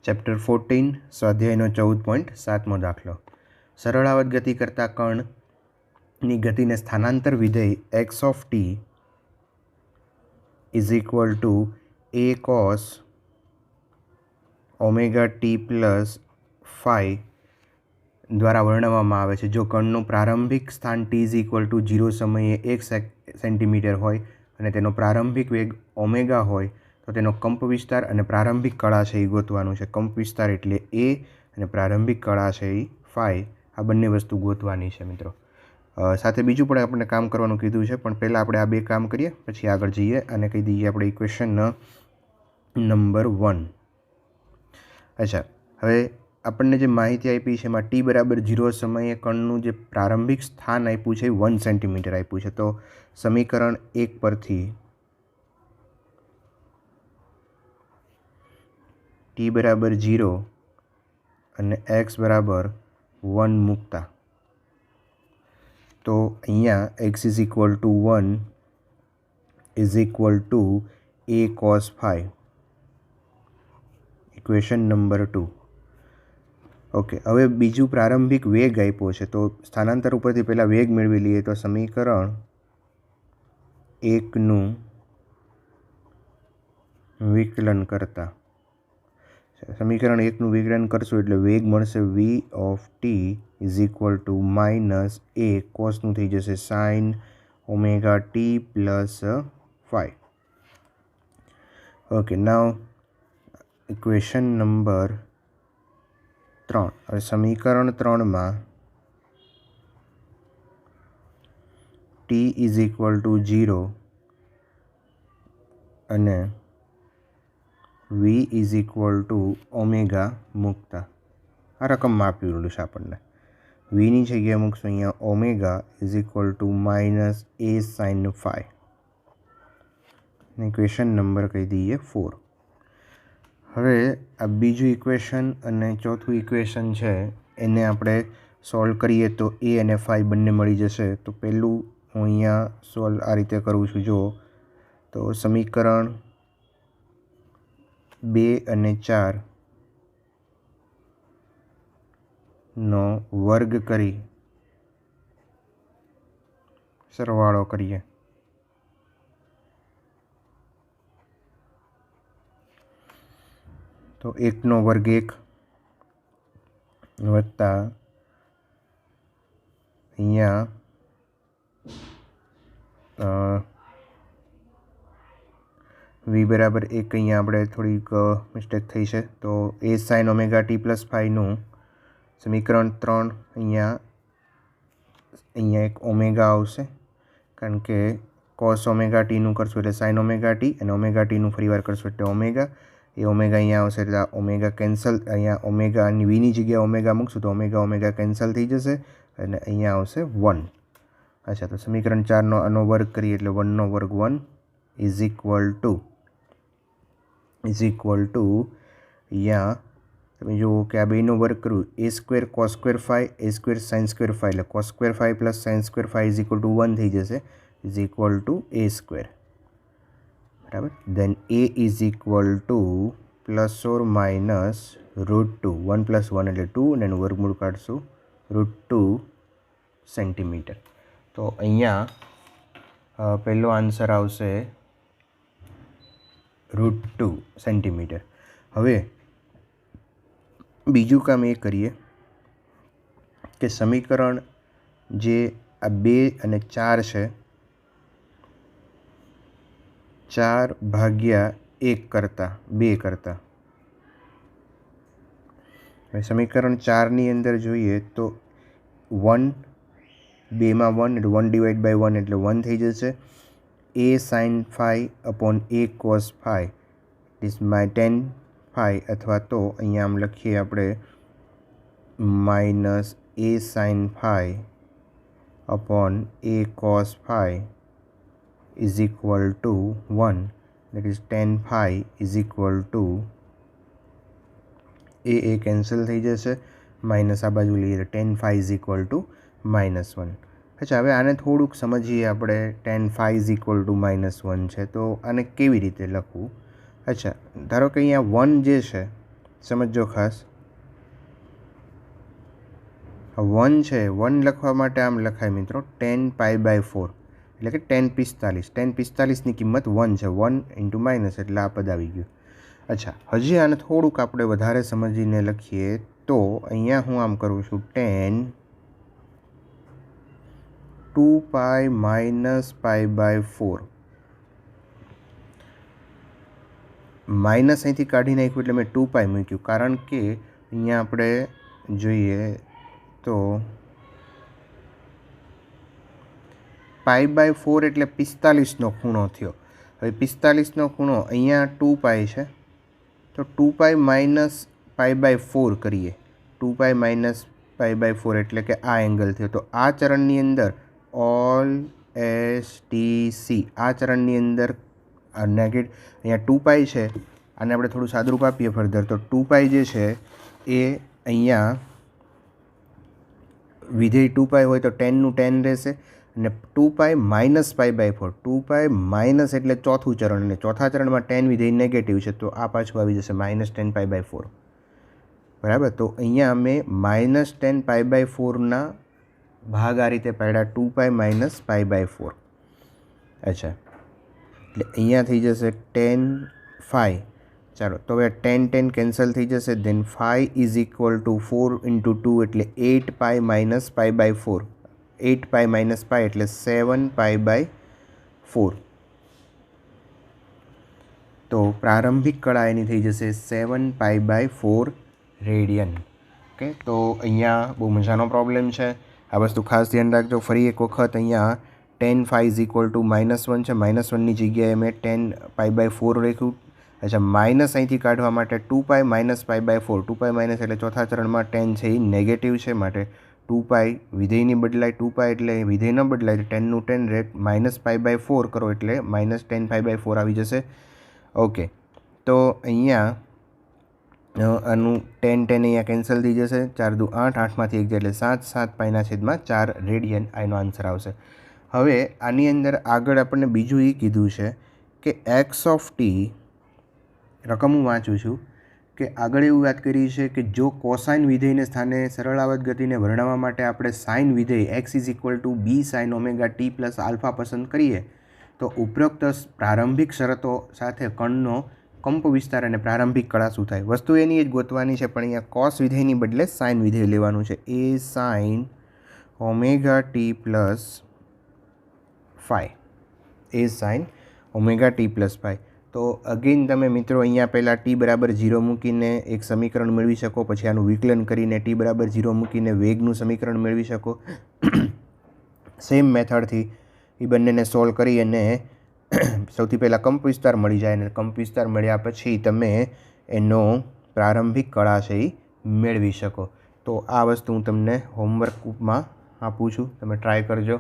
Chapter 14 સ્વાધ્યાયનો 14.7મો દાખલો. સરળાવત ગતિ કરતા કણની ગતિને સ્થાનાંતર વિધેય x of t is equal to a cos omega T plus phi દ્વારા વર્ણવવામાં આવે છે. જો કણનું પ્રારંભિક સ્થાન t ઇઝ ઇક્વલ ટુ 0 સમયે 1 સેન્ટીમીટર હોય અને તેનો પ્રારંભિક વેગ ઓમેગા હોય તો તેનો કંપ વિસ્તાર અને પ્રારંભિક કળા છે એ ગોતવાનું છે. કંપ વિસ્તાર એટલે એ અને પ્રારંભિક કળા છે એ ફાઈ. આ બંને વસ્તુ ગોતવાની છે મિત્રો. સાથે બીજું પણ આપણને કામ કરવાનું કીધું છે, પણ પહેલાં આપણે આ બે કામ કરીએ પછી આગળ જઈએ અને કહી દઈએ આપણે ઇક્વેશન નંબર 1. અચ્છા, હવે આપણને જે માહિતી આપી છે એમાં t બરાબર 0 સમયે કણનું જે પ્રારંભિક સ્થાન આપ્યું છે એ 1 સેન્ટીમીટર આપ્યું છે. તો સમીકરણ 1 પરથી t બરાબર 0 અને x બરાબર 1 મૂકતા તો અહીંયા x is equal to 1 is equal to a cos phi. Equation number 2. Okay, હવે બીજું પ્રારંભિક વેગ આપ્યો છે તો સ્થાનાંતર ઉપરથી પહેલાં વેગ મેળવી લઈએ. તો સમીકરણ 1નું વિકલન કરતા સમીકરણ 1નું વિકલન કરશું એટલે વેગ મળશે v of t is equal to minus a કોસનું થઈ જશે sine omega T plus phi. Okay, now equation number 3. હવે સમીકરણ 3માં t ઇઝ ઇક્વલ ટુ 0 અને v is equal to omega મૂકતા આ રકમમાં આપેલું છે આપણને. વીની જગ્યાએ મૂકશું અહીંયા omega is equal to minus A sine phi. Equation number કહી દઈએ 4. હવે આ બીજું ઇક્વેશન અને ચોથું ઇક્વેશન છે એને આપણે સોલ્વ કરીએ તો એ અને ફાઈ બંને મળી જશે. તો પહેલું હું અહીંયા સોલ્વ આ રીતે કરું છું. જો તો સમીકરણ 2 અને 4 નો વર્ગ કરી સરવાળો કરીએ તો 1નો વર્ગ 1 વત્તા અહીંયા v બરાબર 1 અહીંયા આપણે થોડીક મિસ્ટેક થઈ છે. તો એ સાઇન ઓમેગા ટી પ્લસ ફાઈનું સમીકરણ 3 અહીંયા એક ઓમેગા આવશે કારણ કે કોસ ઓમેગા ટીનું કરશું એટલે સાઇન ઓમેગા ટી અને ઓમેગા ટીનું ફરીવાર કરશું એટલે ઓમેગા. એ ઓમેગા અહીંયા આવશે એટલે આ ઓમેગા કેન્સલ. અહીંયા ઓમેગા અને વીની જગ્યાએ ઓમેગા મૂકશું તો ઓમેગા ઓમેગા કેન્સલ થઈ જશે અને અહીંયા આવશે 1. અચ્છા, તો સમીકરણ 4નો આનો વર્ગ કરીએ એટલે 1નો વર્ગ 1 ઇઝ ઇક્વલ ટુ અહીંયા તમે જુઓ કે આ બેનો વર્ગ કરું A square cos square phi A square sine square phi એટલે cos square phi plus sine square phi is equal to 1 થઈ જશે. Is equal to A square. બરાબર. Then A is equal to plus or minus √2. 1 plus 1 એટલે 2 અને એનું વર્ગમૂળ કાઢશું √2 centimetre. તો અહીંયા પહેલો આન્સર આવશે √2 સેન્ટીમીટર. હવે બીજું કામ એ કરીએ કે સમીકરણ જે આ 2 અને 4 છે 4 ભાગ્યા 1 કરતાં 2 કરતાં હવે સમીકરણ 4ની અંદર જોઈએ તો 1 2માં 1 એટલે 1 ડિવાઈડ બાય 1 એટલે 1 થઈ જશે. A sine phi upon A cos phi is my tan phi અથવા તો અહીંયા આમ લખીએ આપણે minus A sine phi upon A cos phi is equal to 1. That is tan phi is equal to A cancel થઈ જશે minus આ બાજુ લઈએ tan phi is equal to -1. અચ્છા, હવે આને થોડુંક સમજીએ આપણે. Tan phi is equal to -1 છે તો આને કેવી રીતે લખવું? અચ્છા, ધારો કે અહીંયા 1 જે છે સમજો ખાસ. 1 છે, 1 લખવા માટે આમ લખાય મિત્રો 10π/4 એટલે કે 1045. 1045ની કિંમત 1 છે, 1 ઇન્ટુ માઇનસ એટલે આ પદ આવી ગયું. અચ્છા, હજી આને થોડુંક આપણે વધારે સમજીને લખીએ તો અહીંયા હું આમ કરું છું 10 2π - π/4. માઇનસ અહીંથી કાઢી નાખ્યું એટલે મેં 2π મૂક્યું, કારણ કે અહીંયા આપણે જોઈએ તો π/4 એટલે 45નો ખૂણો થયો. હવે 45નો ખૂણો અહીંયા 2π છે, તો 2π - π/4 કરીએ. 2π - π/4 એટલે કે આ એંગલ થયો. તો આ ચરણની અંદર ઓલ STC, આ ચરણની અંદર અહીંયા 2π છે, આને આપણે થોડું સાદુરૂપ આપીએ ફર્ધર. તો 2π જે છે એ અહીંયા વિધેય 2π હોય તો 10 નું 10 રહેશે, અને 2π - π/4, 2π માઇનસ એટલે ચોથું ચરણ, અને ચોથા ચરણમાં 10 વિધેય નેગેટિવ છે, તો આ પાછું આવી જશે -10π/4. બરાબર. તો અહીંયા અમે -10π/4ના ભાગ આ રીતે પાડ્યા, 2π - π/4. અચ્છા, એટલે અહીંયા થઈ જશે 10 5. ચાલો, તો હવે 10 10 કેન્સલ થઈ જશે. ધેન 5 = 4 × 2 એટલે 8π - π/4. 8π - π એટલે 7π/4. તો પ્રારંભિક કળા એની થઈ જશે 7π/4 રેડિયન. ઓકે, તો અહીંયા બહુ મજાનો પ્રોબ્લેમ છે. આ વસ્તુ ખાસ ધ્યાન રાખજો. ફરી એક વખત અહીંયા 10 5 = -1 છે, -1ની જગ્યાએ મેં 10π/4 લખ્યું. અચ્છા, માઇનસ અહીંથી કાઢવા માટે 2π - π/4. 2π માઇનસ એટલે ચોથા ચરણમાં 10 છે એ નેગેટિવ છે, માટે 2π વિધેયની બદલાય. 2π એટલે વિધેય ન બદલાય, 10 નું 10 રેટ -π/4 કરો એટલે -10π/4 આવી જશે. ઓકે, તો અહીંયા આનું 10 10 અહીંયા કેન્સલ થઈ જશે. 4 દુ 8, 8માંથી 1 જાય એટલે 7, 7π/4 રેડિયન એનો આન્સર આવશે. હવે આની અંદર આગળ આપણને બીજું એ કીધું છે કે x(t) રકમ હું વાંચું છું કે આગળ એવું વાત કરી છે કે જો કોસાઇન વિધેયને સ્થાને સરળાવત ગતિને વર્ણવવા માટે આપણે સાઇન વિધેય x = b sin ωt + α પસંદ કરીએ તો ઉપરોક્ત પ્રારંભિક શરતો સાથે કણનો કંપ વિસ્તાર અને પ્રારંભિક કળા શું થાય. વસ્તુ એની જ ગોતવાની છે, પણ અહીંયા કોસ વિધેયની બદલે સાઇન વિધેય લેવાનું છે. a sin ωt + phi, a sin ωt + phi. તો અગેન તમે મિત્રો અહીંયા પહેલાં t = 0 મૂકીને એક સમીકરણ મેળવી શકો, પછી આનું વિકલન કરીને t = 0 મૂકીને વેગનું સમીકરણ મેળવી શકો. સેમ મેથડથી એ બંનેને સોલ્વ કરી અને સૌથી પહેલાં કંપ વિસ્તાર મળી જાય, અને કંપ વિસ્તાર મળ્યા પછી તમે એનો પ્રારંભિક કળા છે એ મેળવી શકો. તો આ વસ્તુ હું તમને હોમવર્કમાં આપું છું, તમે ટ્રાય કરજો.